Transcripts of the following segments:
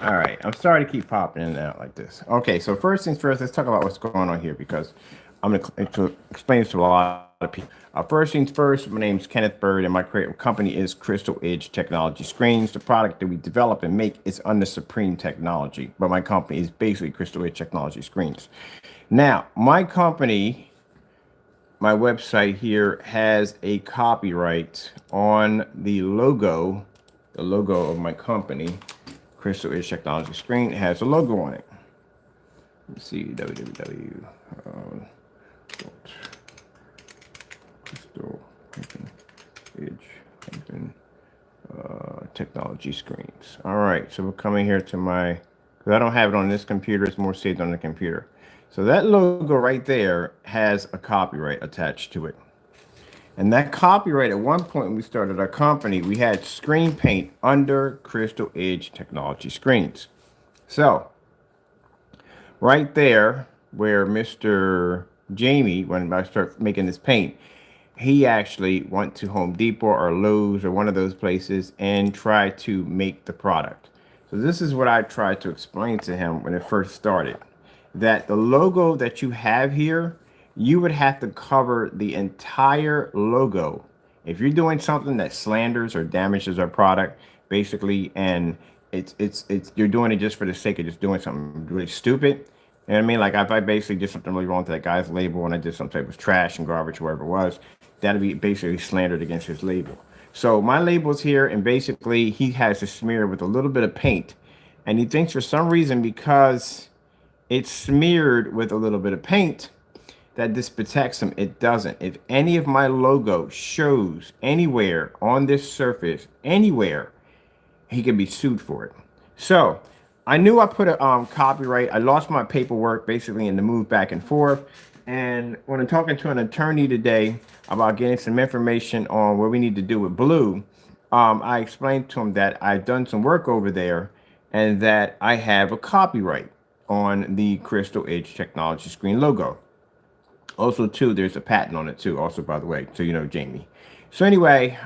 All right, I'm sorry to keep popping in and out like this. Okay, so first things first, let's talk about what's going on here because I'm going to explain this to a lot of people. First things first, my name is Kenneth Bird, and my creative company is Crystal Edge Technology Screens. The product that we develop and make is under Supreme Technology, but my company is basically Crystal Edge Technology Screens. Now, my company, my website here has a copyright on the logo of my company. Crystal Edge Technology Screen has a logo on it. Let's see, www. Crystal Edge Technology Screens. All right, so we're coming here to my, because I don't have it on this computer, it's more saved on the computer. So that logo right there has a copyright attached to it. And that copyright, at one point when we started our company, we had screen paint under Crystal Edge Technology Screens. So right there where Mr. Jamie, when I start making this paint, he actually went to Home Depot or Lowe's or one of those places and tried to make the product. So this is what I tried to explain to him when it first started, that the logo that you have here, you would have to cover the entire logo. If you're doing something that slanders or damages our product, basically, and it's you're doing it just for the sake of just doing something really stupid. You know what I mean? Like if I basically did something really wrong to that guy's label and I did some type of trash and garbage, whatever it was, that'd be basically slandered against his label. So my label's here, and basically he has to smear with a little bit of paint. And he thinks for some reason because it's smeared with a little bit of paint that this protects him. It doesn't. If any of my logo shows anywhere on this surface, anywhere, he can be sued for it. So I knew I put a copyright. I lost my paperwork basically in the move back and forth. And when I'm talking to an attorney today about getting some information on what we need to do with Blue, I explained to him that I've done some work over there and that I have a copyright on the Crystal Edge Technology Screen logo. Also, too, there's a patent on it too. Also, by the way, so you know, Jamie. So anyway,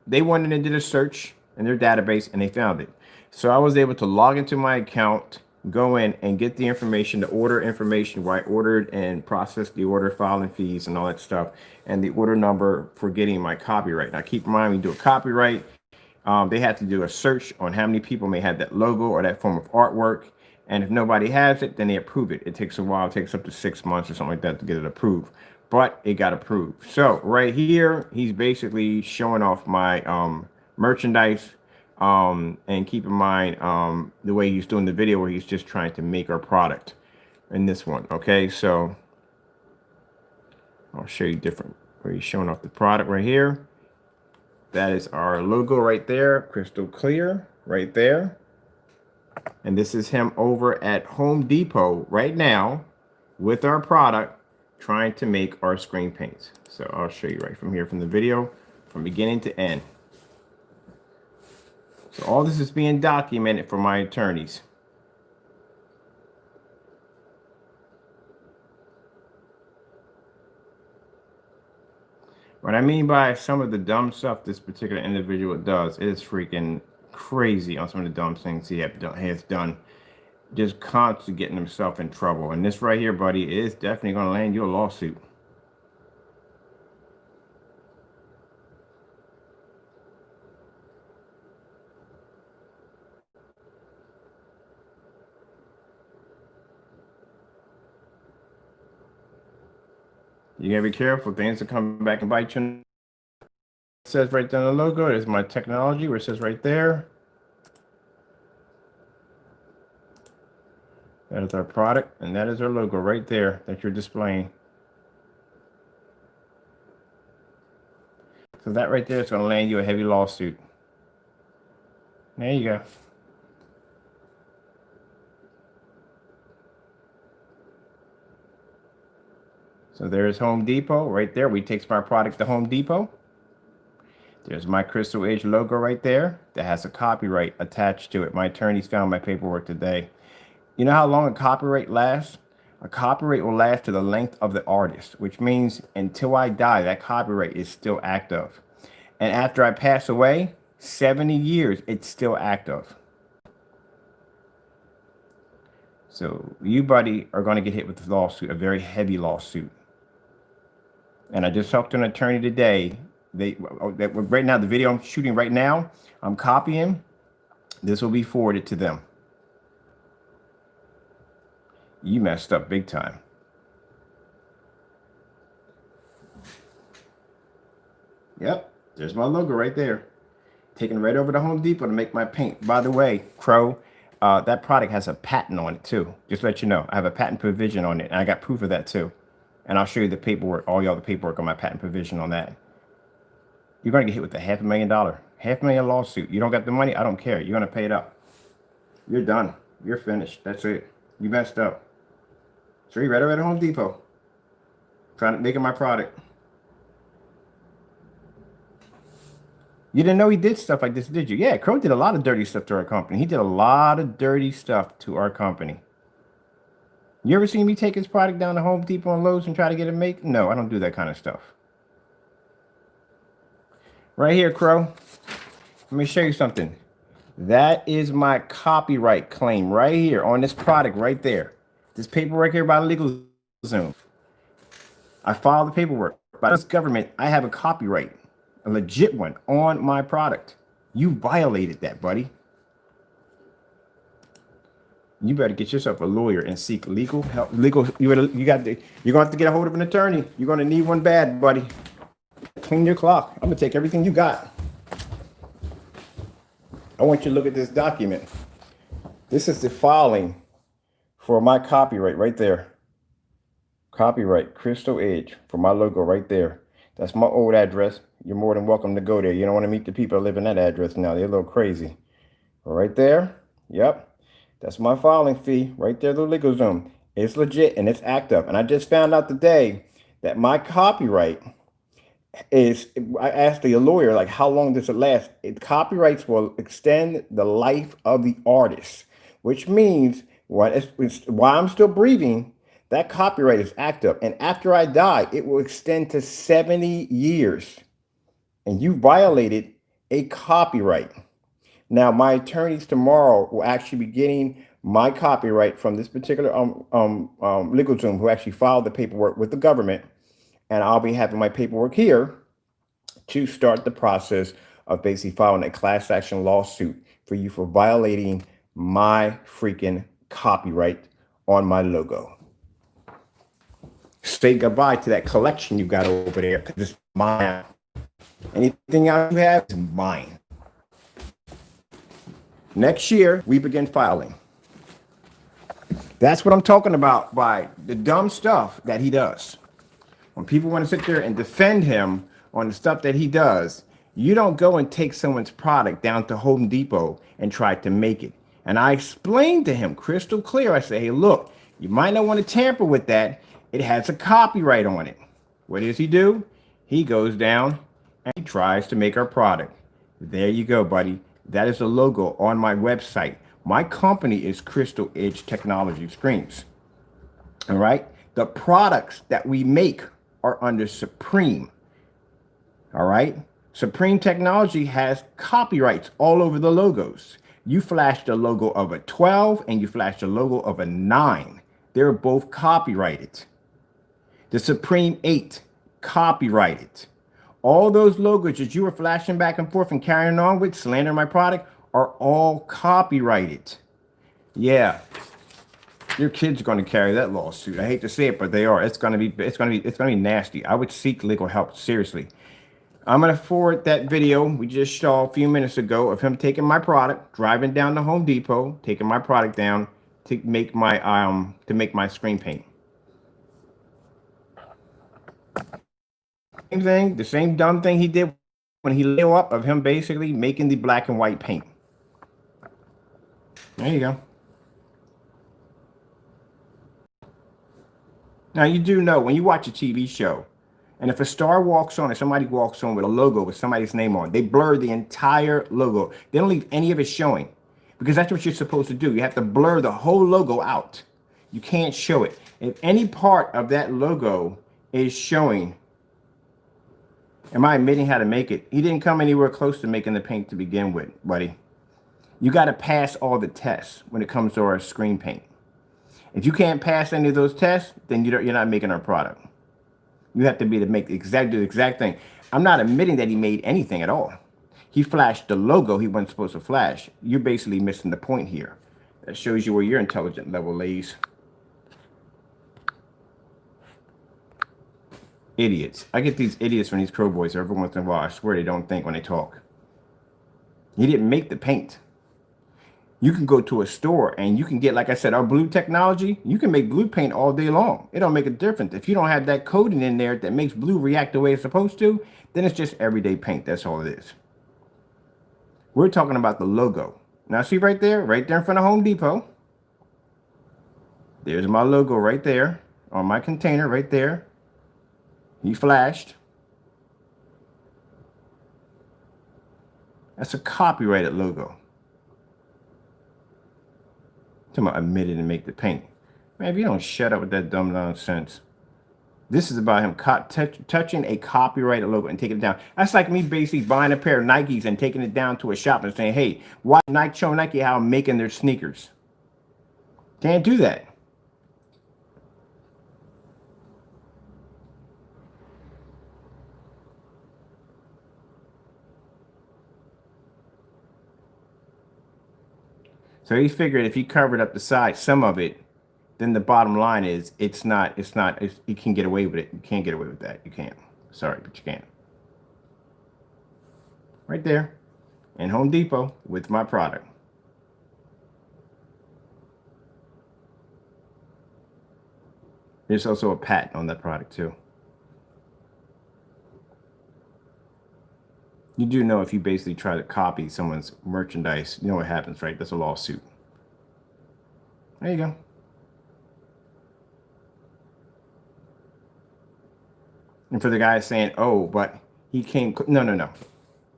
they went and did a search in their database and they found it. So I was able to log into my account, go in and get the information, the order information where I ordered and processed the order, filing fees and all that stuff, and the order number for getting my copyright. Now, keep in mind, when you do a copyright, they had to do a search on how many people may have that logo or that form of artwork. And if nobody has it, then they approve it. It takes a while. It takes up to 6 months or something like that to get it approved. But it got approved. So right here, he's basically showing off my merchandise. And keep in mind the way he's doing the video where he's just trying to make our product in this one. Okay, so I'll show you different where he's showing off the product right here. That is our logo right there, crystal clear right there. And this is him over at Home Depot right now with our product trying to make our screen paints. So I'll show you right from here from the video from beginning to end. So all this is being documented for my attorneys. What I mean by some of the dumb stuff this particular individual does is freaking crazy on some of the dumb things he has done. Just constantly getting himself in trouble. And this right here, buddy, is definitely going to land you a lawsuit. You gotta be careful. Things will come back and bite you. It says right there on the logo, there's my technology where it says right there. That is our product, and that is our logo right there that you're displaying. So that right there is going to land you a heavy lawsuit. There you go. So there's Home Depot right there. We takes my product to Home Depot. There's my Crystal Edge logo right there that has a copyright attached to it. My attorneys found my paperwork today. You know how long a copyright lasts? A copyright will last to the length of the artist, which means until I die, that copyright is still active. And after I pass away, 70 years, it's still active. So you, buddy, are going to get hit with a lawsuit, a very heavy lawsuit. And I just talked to an attorney today. Right now, the video I'm shooting right now, I'm copying. This will be forwarded to them. You messed up big time. Yep, there's my logo right there. Taking right over to Home Depot to make my paint. By the way, Crow, that product has a patent on it too. Just to let you know, I have a patent provision on it, and I got proof of that too. And I'll show you the paperwork, all y'all the paperwork on my patent provision on that. You're going to get hit with a $500,000 lawsuit. You don't got the money, I don't care. You're going to pay it up. You're done. You're finished. That's it. You messed up. So you're right over at Home Depot. Trying to make my product. You didn't know he did stuff like this, did you? Yeah, Crow did a lot of dirty stuff to our company. He did a lot of dirty stuff to our company. You ever seen me take his product down to Home Depot and Lowe's and try to get it made? No, I don't do that kind of stuff. Right here, Crow. Let me show you something. That is my copyright claim right here on this product right there. This paperwork here by LegalZoom. I filed the paperwork. By this government, I have a copyright. A legit one on my product. You violated that, buddy. You better get yourself a lawyer and seek legal help. You're gonna have to get a hold of an attorney. You're gonna need one bad, buddy. Clean your clock. I'm gonna take everything you got. I want you to look at this document. This is the filing for my copyright right there. Copyright Crystal Edge for my logo right there. That's my old address. You're more than welcome to go there. You don't want to meet the people that live in that address now. They're a little crazy. Right there. Yep. That's my filing fee right there, the LegalZoom. It's legit and it's active. And I just found out today that my copyright is, I asked the lawyer, like, how long does it last? Copyrights will extend the life of the artist, which means while I'm still breathing, that copyright is active. And after I die, it will extend to 70 years. And you violated a copyright. Now, my attorneys tomorrow will actually be getting my copyright from this particular LegalZoom, who actually filed the paperwork with the government. And I'll be having my paperwork here to start the process of basically filing a class action lawsuit for you for violating my freaking copyright on my logo. Say goodbye to that collection you got over there, because it's mine. Anything else you have is mine. Next year, we begin filing. That's what I'm talking about by the dumb stuff that he does. When people want to sit there and defend him on the stuff that he does, you don't go and take someone's product down to Home Depot and try to make it. And I explained to him crystal clear. I say, hey, look, you might not want to tamper with that. It has a copyright on it. What does he do? He goes down and he tries to make our product. There you go, buddy. That is the logo on my website. My company is Crystal Edge Technology Screens. All right. The products that we make are under Supreme. All right. Supreme Technology has copyrights all over the logos. You flashed a logo of a 12 and you flashed a logo of a 9. They're both copyrighted. The Supreme 8, copyrighted. All those logos that you were flashing back and forth and carrying on with, slandering my product, are all copyrighted. Yeah, your kids are going to carry that lawsuit. I hate to say it, but they are. It's going to be nasty. I would seek legal help, seriously. I'm going to forward that video we just saw a few minutes ago of him taking my product, driving down to Home Depot, taking my product down to make my screen paint. Same thing, the same dumb thing he did when he lit up of him basically making the black and white paint. There you go. Now, you do know when you watch a TV show, and if a star walks on or somebody walks on with a logo with somebody's name on, they blur the entire logo. They don't leave any of it showing, because that's what you're supposed to do. You have to blur the whole logo out. You can't show it. If any part of that logo is showing, am I admitting how to make it? He didn't come anywhere close to making the paint to begin with, buddy. You got to pass all the tests when it comes to our screen paint. If you can't pass any of those tests, then you're not making our product. You have to be to make do the exact thing. I'm not admitting that he made anything at all. He flashed the logo he wasn't supposed to flash. You're basically missing the point here. That shows you where your intelligent level lays. Idiots. I get these idiots from these CROW boys every once in a while. I swear they don't think when they talk. He didn't make the paint. You can go to a store and you can get, like I said, our blue technology. You can make blue paint all day long. It don't make a difference. If you don't have that coating in there that makes blue react the way it's supposed to, then it's just everyday paint. That's all it is. We're talking about the logo. Now see right there in front of Home Depot. There's my logo right there on my container right there. He flashed. That's a copyrighted logo. Talking about admitted and make the paint. Man, if you don't shut up with that dumb nonsense. This is about him touching a copyrighted logo and taking it down. That's like me basically buying a pair of Nikes and taking it down to a shop and saying, hey, why Nike show Nike how I'm making their sneakers? Can't do that. So he figured if he covered up the side, some of it, then the bottom line is you can get away with it. You can't get away with that. You can't. Sorry, but you can't. Right there in Home Depot with my product. There's also a patent on that product too. You do know if you basically try to copy someone's merchandise, you know what happens, right? That's a lawsuit. There you go. And for the guy saying, oh, but he came, no.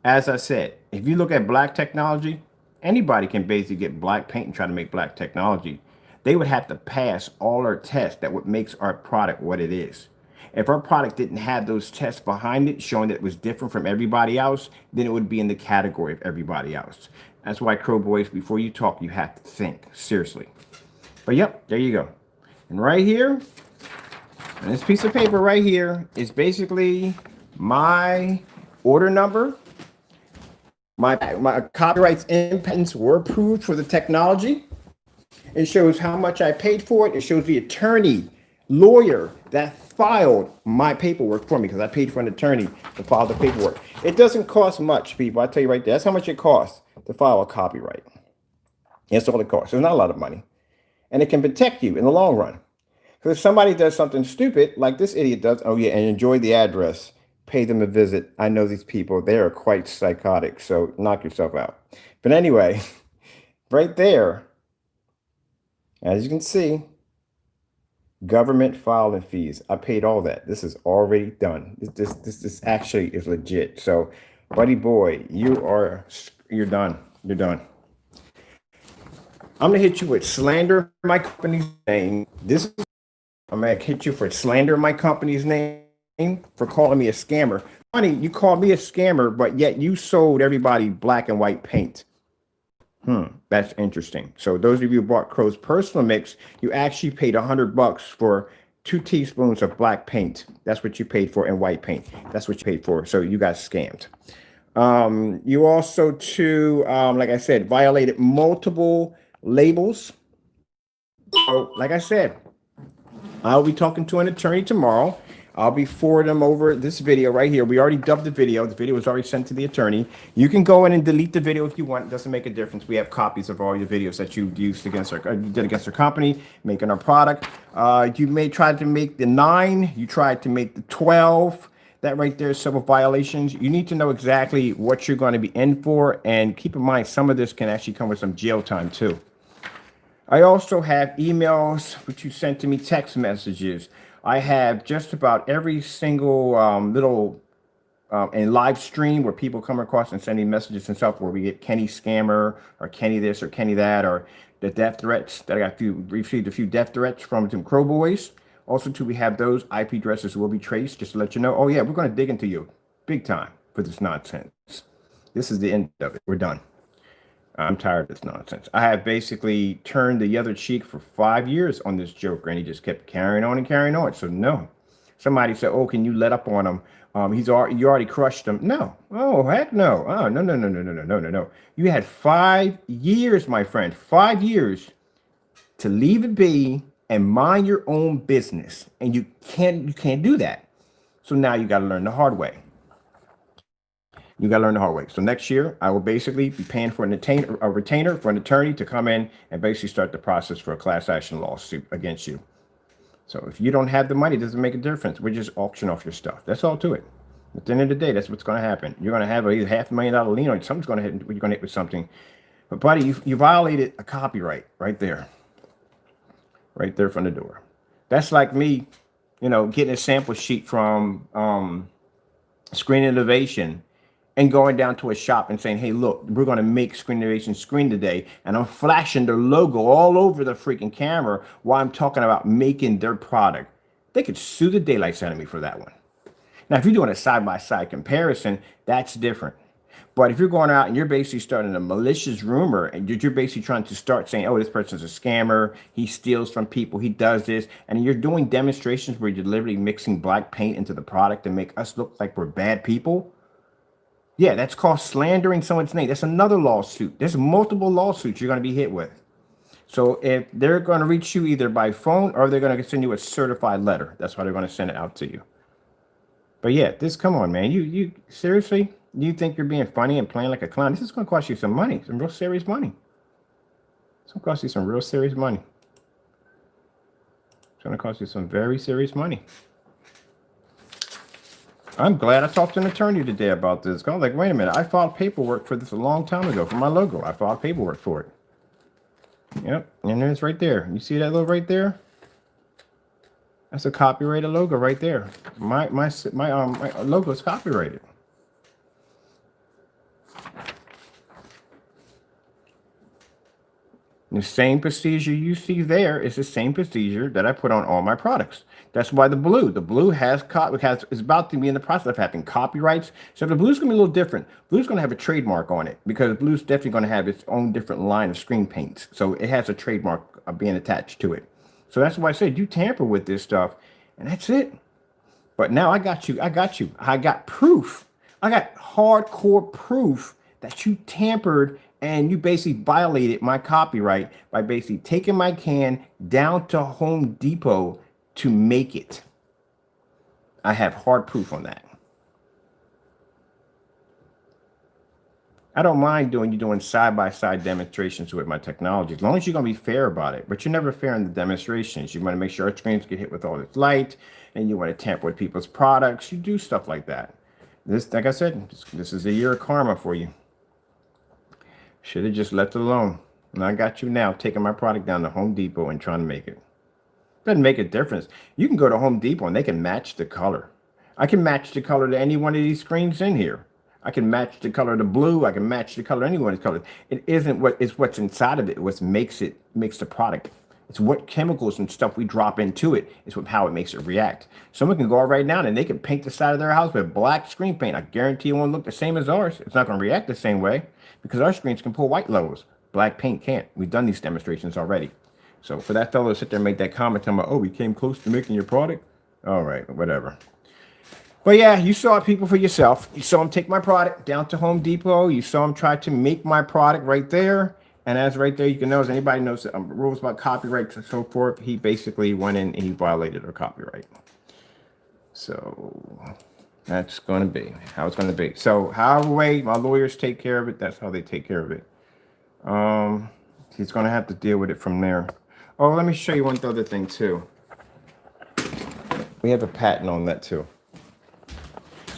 As I said, if you look at black technology, anybody can basically get black paint and try to make black technology. They would have to pass all our tests that would makes our product what it is. If our product didn't have those tests behind it showing that it was different from everybody else, then it would be in the category of everybody else. That's why, CROW boys, before you talk, you have to think seriously. But yep, there you go. And right here, and this piece of paper right here is basically my order number. My copyrights and patents were approved for the technology. It shows how much I paid for it. It shows the attorney, lawyer that filed my paperwork for me, because I paid for an attorney to file the paperwork. It doesn't cost much, people. I tell you right there, that's how much it costs to file a copyright. That's all it costs. It's not a lot of money. And it can protect you in the long run. Because if somebody does something stupid, like this idiot does, oh yeah, and enjoy the address, pay them a visit. I know these people, they are quite psychotic, so knock yourself out. But anyway, right there, as you can see, government filing fees. I paid all that. This is already done. This actually is legit. So, buddy boy, you're done. You're done. I'm gonna hit you with slander my company's name. I'm gonna hit you for slander my company's name for calling me a scammer. Funny, you called me a scammer, but yet you sold everybody black and white paint. That's interesting. So those of you who bought CROW's personal mix, you actually paid $100 for 2 teaspoons of black paint. That's what you paid for, and white paint. That's what you paid for. So you got scammed. You also too, like I said, violated multiple labels. So like I said, I'll be talking to an attorney tomorrow. I'll be forwarding them over this video right here. We already dubbed the video. The video was already sent to the attorney. You can go in and delete the video if you want. It doesn't make a difference. We have copies of all your videos that you used against our company, making our product. You may try to make the 9. You tried to make the 12. That right there is several violations. You need to know exactly what you're going to be in for. And keep in mind, some of this can actually come with some jail time too. I also have emails which you sent to me, text messages. I have just about every single little and live stream where people come across and sending messages and stuff where we get Kenny Scammer or Kenny this or Kenny that, or the death threats that I got received a few death threats from some CROW boys. Also, too, we have those IP addresses will be traced, just to let you know. Oh yeah, we're going to dig into you big time for this nonsense. This is the end of it. We're done. I'm tired of this nonsense. I have basically turned the other cheek for 5 years on this joker, and he just kept carrying on and carrying on. So no. Somebody said, "Oh, can you let up on him? You already crushed him." No. Oh, heck no. Oh, no, no, no, no, no, no, no, no, no. You had 5 years, my friend. 5 years to leave it be and mind your own business, and you can't do that. So now you got to learn the hard way. You got to learn the hard way. So next year, I will basically be paying for a retainer for an attorney to come in and basically start the process for a class action lawsuit against you. So if you don't have the money, it doesn't make a difference. We just auction off your stuff. That's all to it. At the end of the day, that's what's going to happen. You're going to have a $500,000 lien on it. Something's going to hit. You're going to hit with something. But buddy, you violated a copyright right there from the door. That's like me, getting a sample sheet from Screen Innovation and going down to a shop and saying, "Hey, look, we're going to make Screen Innovation screen today," and I'm flashing their logo all over the freaking camera while I'm talking about making their product. They could sue the daylights out of me for that one. Now, if you're doing a side-by-side comparison, that's different. But if you're going out and you're basically starting a malicious rumor and you're basically trying to start saying, "Oh, this person's a scammer, he steals from people, he does this," and you're doing demonstrations where you're literally mixing black paint into the product to make us look like we're bad people, yeah, that's called slandering someone's name. That's another lawsuit. There's multiple lawsuits you're going to be hit with. So if they're going to reach you either by phone or they're going to send you a certified letter, that's why they're going to send it out to you. But yeah, come on, man. You seriously? You think you're being funny and playing like a clown? This is going to cost you some money, some real serious money. It's going to cost you some real serious money. It's going to cost you some very serious money. I'm glad I talked to an attorney today about this. I was like, wait a minute, I filed paperwork for this a long time ago for my logo. I filed paperwork for it. Yep, and it's right there. You see that logo right there? That's a copyrighted logo right there. My logo is copyrighted. The same procedure you see there is the same procedure that I put on all my products. That's why the blue is about to be in the process of having copyrights. So the blue's gonna be a little different. Blue's gonna have a trademark on it because blue's definitely gonna have its own different line of screen paints. So it has a trademark being attached to it. So that's why I said you tamper with this stuff, and that's it. But now I got you. I got proof. I got hardcore proof that you tampered and you basically violated my copyright by basically taking my can down to Home Depot to make it. I have hard proof on that. I don't mind you doing side-by-side demonstrations with my technology, as long as you're going to be fair about it. But you're never fair in the demonstrations. You want to make sure our screens get hit with all this light, and you want to tamper with people's products. You do stuff like that. This, like I said, this is a year of karma for you. Should have just left it alone. And I got you now taking my product down to Home Depot and trying to make it. Doesn't make a difference. You can go to Home Depot and they can match the color. I can match the color to any one of these screens in here. I can match the color to blue. I can match the color to anyone's color. It isn't what's inside of it. What makes the product. It's what chemicals and stuff we drop into it. It's how it makes it react. Someone can go out right now and they can paint the side of their house with black screen paint. I guarantee it won't look the same as ours. It's not going to react the same way because our screens can pull white logos. Black paint can't. We've done these demonstrations already. So for that fellow to sit there and make that comment, tell me, "Oh, we came close to making your product." All right, whatever. But yeah, you saw it, people, for yourself. You saw him take my product down to Home Depot. You saw him try to make my product right there. And as right there, you can know, as anybody knows rules about copyright and so forth, he basically went in and he violated our copyright. So that's going to be how it's going to be. So however way my lawyers take care of it, that's how they take care of it. He's going to have to deal with it from there. Oh, let me show you one other thing too. We have a patent on that too.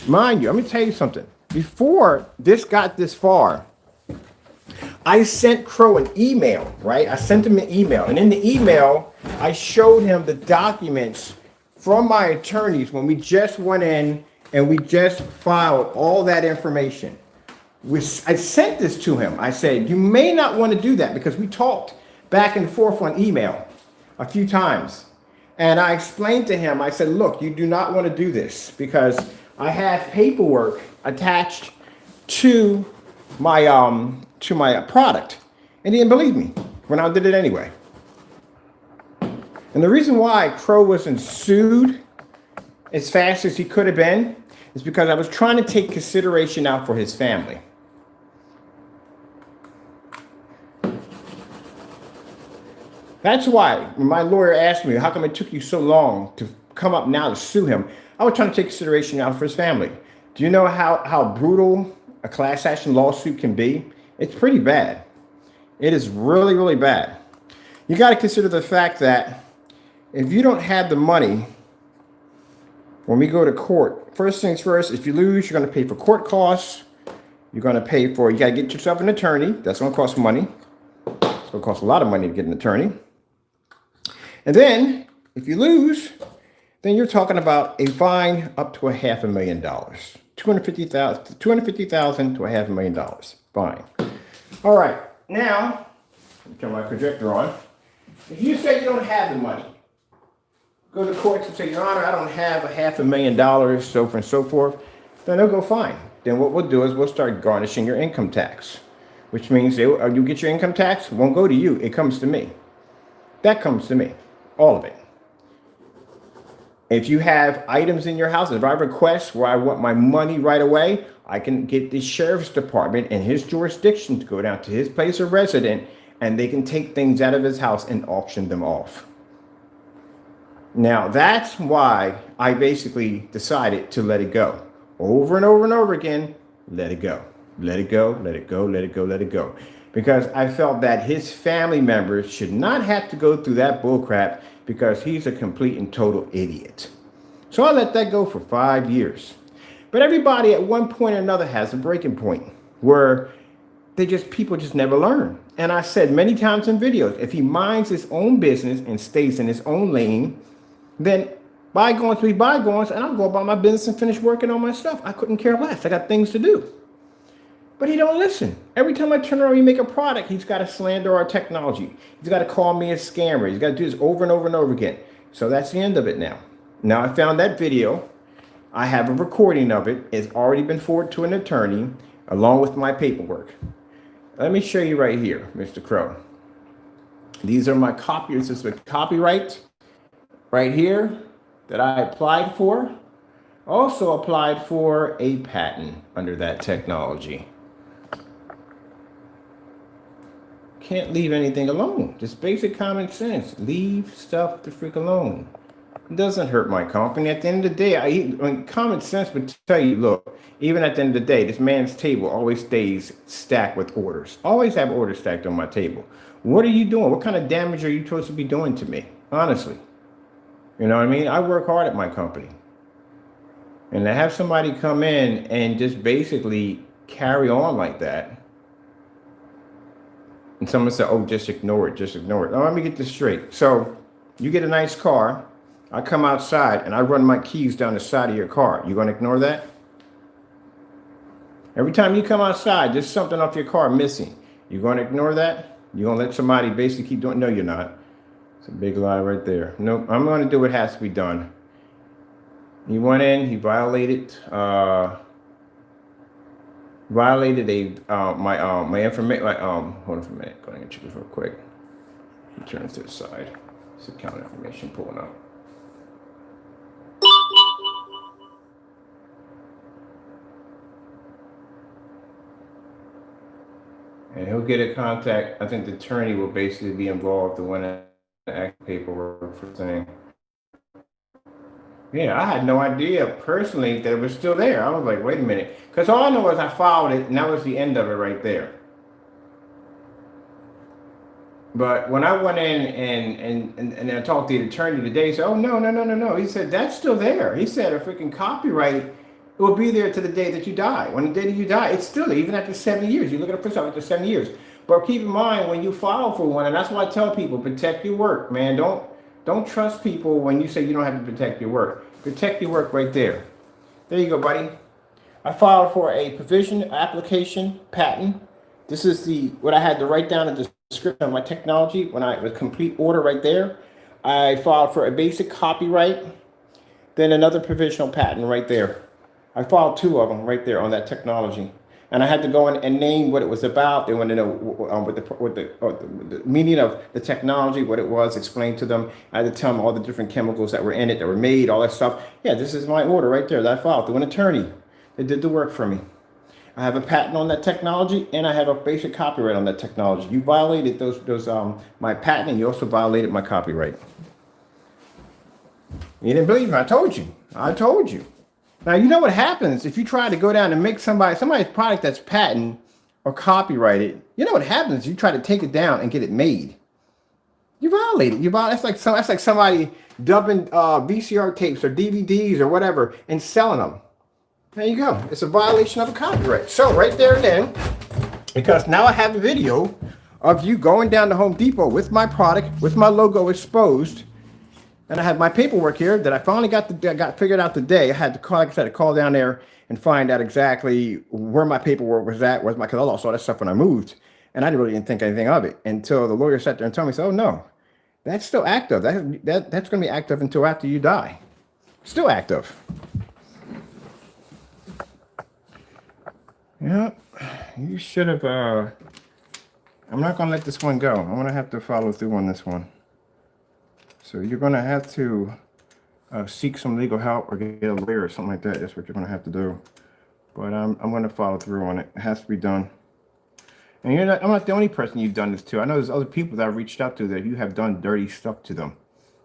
Mind you, let me tell you something. Before this got this far, I sent Crow an email, right? I sent him an email. And in the email, I showed him the documents from my attorneys when we just went in and we just filed all that information. I sent this to him. I said, you may not want to do that because we talked back and forth on email a few times. And I explained to him, I said, look, you do not want to do this because I have paperwork attached to my to my product. And he didn't believe me when I did it anyway. And the reason why Crow wasn't sued as fast as he could have been is because I was trying to take consideration out for his family. That's why when my lawyer asked me, how come it took you so long to come up now to sue him? I was trying to take consideration out for his family. Do you know how brutal a class action lawsuit can be? It's pretty bad. It is really, really bad. You got to consider the fact that if you don't have the money when we go to court, first things first, if you lose, you're going to pay for court costs. You're going to pay for, you got to get yourself an attorney. That's going to cost money. It's going to cost a lot of money to get an attorney. And then if you lose, then you're talking about a fine up to $500,000, $250,000 to $500,000 fine. All right, now let me turn my projector on. If you say you don't have the money, go to court and say, Your Honor, I don't have $500,000, so forth and so forth, then they'll go fine. Then what we'll do is we'll start garnishing your income tax, which means you get your income tax, it won't go to you, it comes to me. That comes to me, all of it. If you have items in your house, if I request where I want my money right away, I can get the sheriff's department and his jurisdiction to go down to his place of residence, and they can take things out of his house and auction them off. Now, that's why I basically decided to let it go. Over and over and over again, let it go. Let it go, let it go, let it go, let it go. Because I felt that his family members should not have to go through that bullcrap because he's a complete and total idiot. So I let that go for 5 years. But everybody at one point or another has a breaking point where people just never learn. And I said many times in videos, if he minds his own business and stays in his own lane, then bygones be bygones, and I'll go about my business and finish working on my stuff. I couldn't care less. I got things to do. But he don't listen. Every time I turn around and make a product, he's got to slander our technology. He's got to call me a scammer. He's got to do this over and over and over again. So that's the end of it now. Now I found that video. I have a recording of it. It's already been forwarded to an attorney along with my paperwork. Let me show you right here, Mr. Crow. These are my copies. This is a copyright right here that I applied for. Also applied for a patent under that technology. Can't leave anything alone. Just basic common sense. Leave stuff the freak alone. It doesn't hurt my company. At the end of the day, common sense would tell you, look, even at the end of the day, this man's table always stays stacked with orders. Always have orders stacked on my table. What are you doing? What kind of damage are you supposed to be doing to me? Honestly. You know what I mean? I work hard at my company. And to have somebody come in and just basically carry on like that, and someone said, oh, just ignore it, just ignore it. Now, let me get this straight. So you get a nice car. I come outside and I run my keys down the side of your car. You going to ignore that? Every time you come outside, there's something off your car missing. You going to ignore that? You going to let somebody basically keep doing? No, you're not. It's a big lie right there. Nope, I'm going to do what has to be done. He went in, he violated my information. Hold on for a minute. Go ahead and check this real quick. Turn it to the side. It's account information pulling up. And he'll get a contact. I think the attorney will basically be involved, the one that act paperwork for saying. Yeah, I had no idea personally that it was still there. I was like, wait a minute. Because all I know is I filed it, and that was the end of it right there. But when I went in and I talked to the attorney today, he said, oh, no. He said, that's still there. He said a freaking copyright, it will be there to the day that you die. When the day that you die, it's still there, even after 70 years. You look at it for yourself after 70 years. But keep in mind, when you file for one, and that's why I tell people, protect your work, man. Don't trust people when you say you don't have to protect your work. Protect your work right there. There you go, buddy. I filed for a provision application patent. This is what I had to write down in the description of my technology when I was complete order right there. I filed for a basic copyright, then another provisional patent right there. I filed 2 of them right there on that technology. And I had to go in and name what it was about. They wanted to know what the meaning of the technology, what it was, explain to them. I had to tell them all the different chemicals that were in it, that were made, all that stuff. Yeah, this is my order right there that I filed through an attorney. They did the work for me. I have a patent on that technology, and I have a basic copyright on that technology. You violated those my patent, and you also violated my copyright. You didn't believe me. I told you. I told you. Now, you know what happens if you try to go down and make somebody's product that's patent or copyrighted. You know what happens? You try to take it down and get it made. You violate it. That's like somebody dubbing VCR tapes or DVDs or whatever and selling them. There you go. It's a violation of a copyright. So right there and then, because now I have a video of you going down to Home Depot with my product, with my logo exposed. And I have my paperwork here that I finally got figured out today. I had to call, like I said, call down there and find out exactly where my paperwork was at. Because I lost all that stuff when I moved, and I really didn't think anything of it until the lawyer sat there and told me, "Oh no, that's still active. That's going to be active until after you die. Still active." Yeah, you should have. I'm not going to let this one go. I'm going to have to follow through on this one. So you're going to have to seek some legal help or get a lawyer or something like that. That's what you're going to have to do. But I'm going to follow through on it. It has to be done. And I'm not the only person you've done this to. I know there's other people that I've reached out to that you have done dirty stuff to them.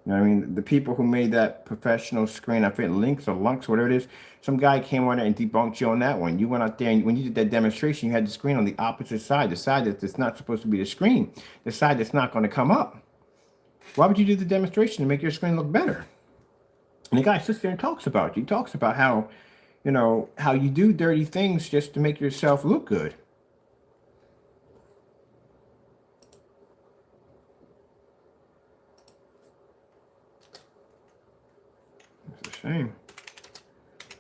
You know what I mean? The people who made that professional screen, I forget, links or lunks, whatever it is, some guy came on there and debunked you on that one. You went out there and when you did that demonstration, you had the screen on the opposite side, the side that's not supposed to be the screen, the side that's not going to come up. Why would you do the demonstration to make your screen look better? And the guy sits there and talks about you. He talks about how, how you do dirty things just to make yourself look good. It's a shame.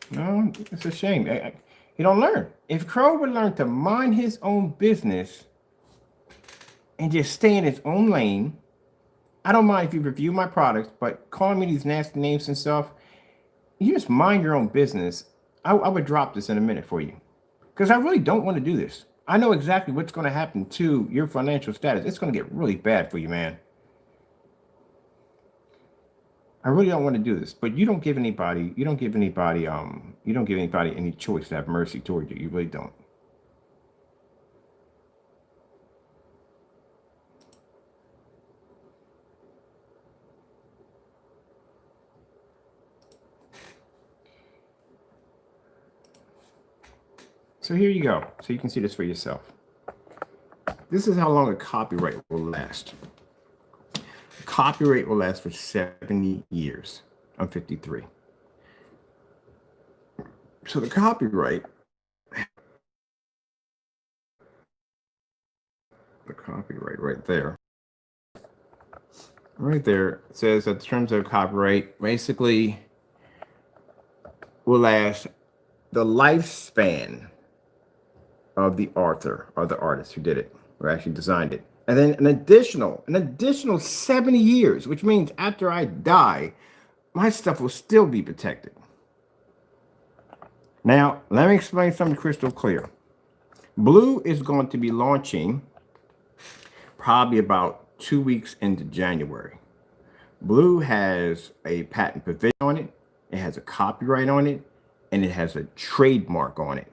No, it's a shame. You don't learn. If Crow would learn to mind his own business and just stay in his own lane, I don't mind if you review my products, but calling me these nasty names and stuff, you just mind your own business. I would drop this in a minute for you. Because I really don't want to do this. I know exactly what's going to happen to your financial status. It's going to get really bad for you, man. I really don't want to do this, but you don't give anybody any choice to have mercy toward you. You really don't. So here you go. So you can see this for yourself. This is how long a copyright will last. A copyright will last for 70 years. I'm 53. So the copyright right there. Right there says that the terms of copyright basically will last the lifespan of the author or the artist who did it, who actually designed it. And then an additional 70 years, which means after I die, my stuff will still be protected. Now, let me explain something crystal clear. Blue is going to be launching probably about 2 weeks into January. Blue has a patent provision on it, it has a copyright on it, and it has a trademark on it.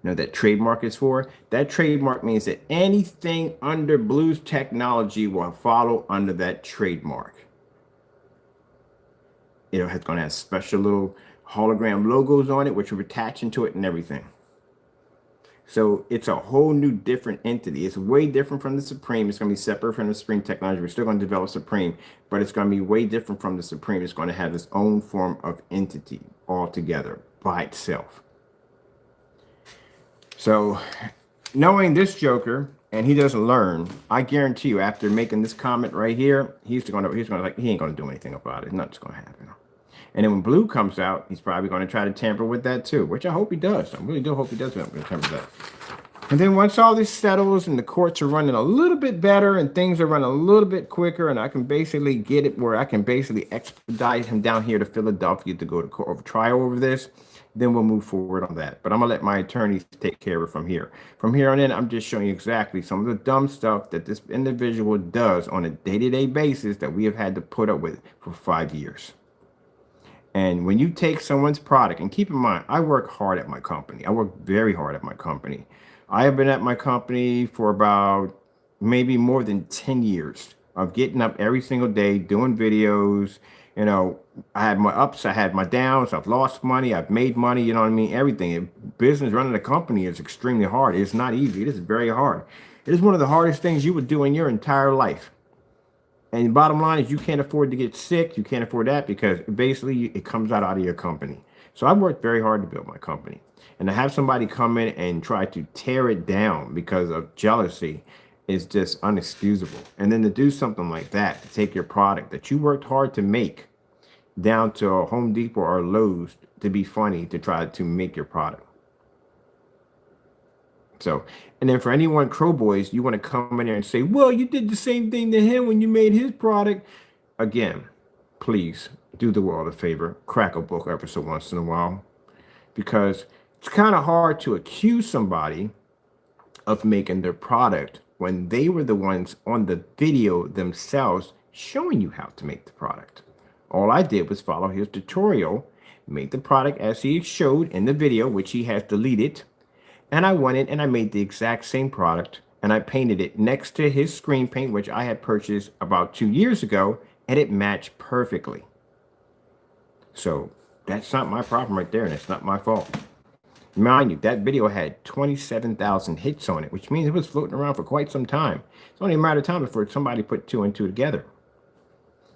You know that trademark is for? That trademark means that anything under Blue's technology will follow under that trademark. It's going to have special little hologram logos on it, which will attach into it and everything. So it's a whole new different entity. It's way different from the Supreme. It's going to be separate from the Supreme technology. We're still going to develop Supreme, but it's going to be way different from the Supreme. It's going to have its own form of entity altogether by itself. So knowing this Joker, and he doesn't learn, I guarantee you after making this comment right here, he ain't going to do anything about it. Nothing's going to happen. And then when Blue comes out, he's probably going to try to tamper with that too, which I hope he does. I really do hope he does tamper with that. And then once all this settles and the courts are running a little bit better and things are running a little bit quicker, and I can basically get it where I can basically expedite him down here to Philadelphia to go to court over trial over this, then we'll move forward on that. But I'm gonna let my attorneys take care of it from here. From here on in, I'm just showing you exactly some of the dumb stuff that this individual does on a day-to-day basis that we have had to put up with for 5 years. And when you take someone's product, and keep in mind, I work hard at my company. I work very hard at my company. I have been at my company for about maybe more than 10 years of getting up every single day, doing videos. You know, I had my ups, I had my downs, I've lost money, I've made money, you know what I mean? Everything. Business, running a company is extremely hard. It's not easy. It is very hard. It is one of the hardest things you would do in your entire life. And the bottom line is you can't afford to get sick. You can't afford that because basically it comes out of your company. So I've worked very hard to build my company. And to have somebody come in and try to tear it down because of jealousy is just unexcusable. And then to do something like that, to take your product that you worked hard to make down to a Home Depot or Lowe's to be funny, to try to make your product. So, and then for anyone Crow Boys, you want to come in there and say, well, you did the same thing to him when you made his product. Again, please do the world a favor, crack a book every so once in a while, because it's kind of hard to accuse somebody of making their product when they were the ones on the video themselves showing you how to make the product. All I did was follow his tutorial, made the product as he showed in the video, which he has deleted. And I went in and I made the exact same product and I painted it next to his screen paint, which I had purchased about 2 years ago, and it matched perfectly. So that's not my problem right there, and it's not my fault. Mind you, that video had 27,000 hits on it, which means it was floating around for quite some time. It's only a matter of time before somebody put 2 and 2 together.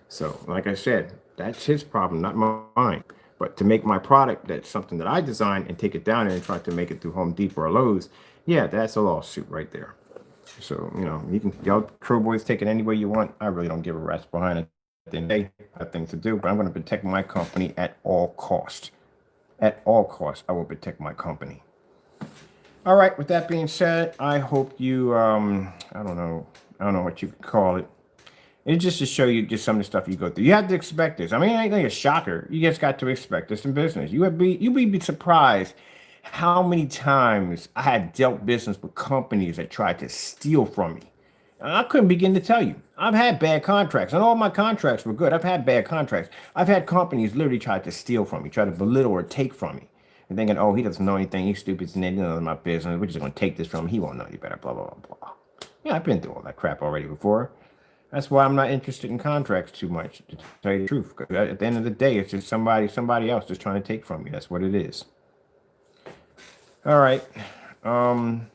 So like I said, that's his problem, not mine. But to make my product, that's something that I designed, and take it down there and try to make it through Home Depot or Lowe's, yeah, that's a lawsuit right there. So, you know, you can, y'all Crow Boys, take it any way you want. I really don't give a rat's behind it. At the end of the day, I have things to do, but I'm going to protect my company at all costs. At all costs, I will protect my company. All right, with that being said, I hope you, I don't know what you could call it. It's just to show you just some of the stuff you go through. You have to expect this. I mean, it ain't like a shocker. You just got to expect this in business. You'd be surprised how many times I had dealt business with companies that tried to steal from me. And I couldn't begin to tell you. I've had bad contracts, and all my contracts were good. I've had bad contracts. I've had companies literally try to steal from me, try to belittle or take from me. And thinking, oh, he doesn't know anything. He's stupid. It's none of my business. We're just going to take this from him. He won't know any better, blah, blah, blah, blah. Yeah, I've been through all that crap already before. That's why I'm not interested in contracts too much, to tell you the truth. Because at the end of the day, it's just somebody else just trying to take from you. That's what it is. All right. I'm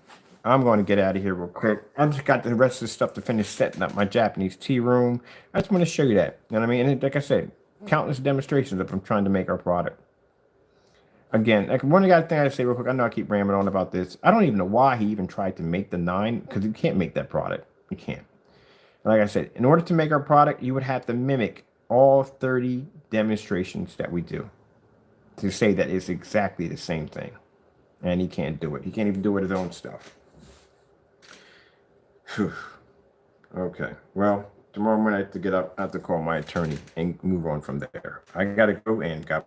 going to get out of here real quick. I've just got the rest of the stuff to finish setting up my Japanese tea room. I just want to show you that. You know what I mean? And like I said, countless demonstrations of I'm trying to make our product. Again, like one thing I say real quick, I know I keep rambling on about this. I don't even know why he even tried to make the 9, because you can't make that product. You can't. Like I said, in order to make our product, you would have to mimic all 30 demonstrations that we do to say that it's exactly the same thing. And he can't do it. He can't even do it his own stuff. Whew. Okay. Well, tomorrow I'm going to have to get up, I have to call my attorney and move on from there. I got to go, and God bless.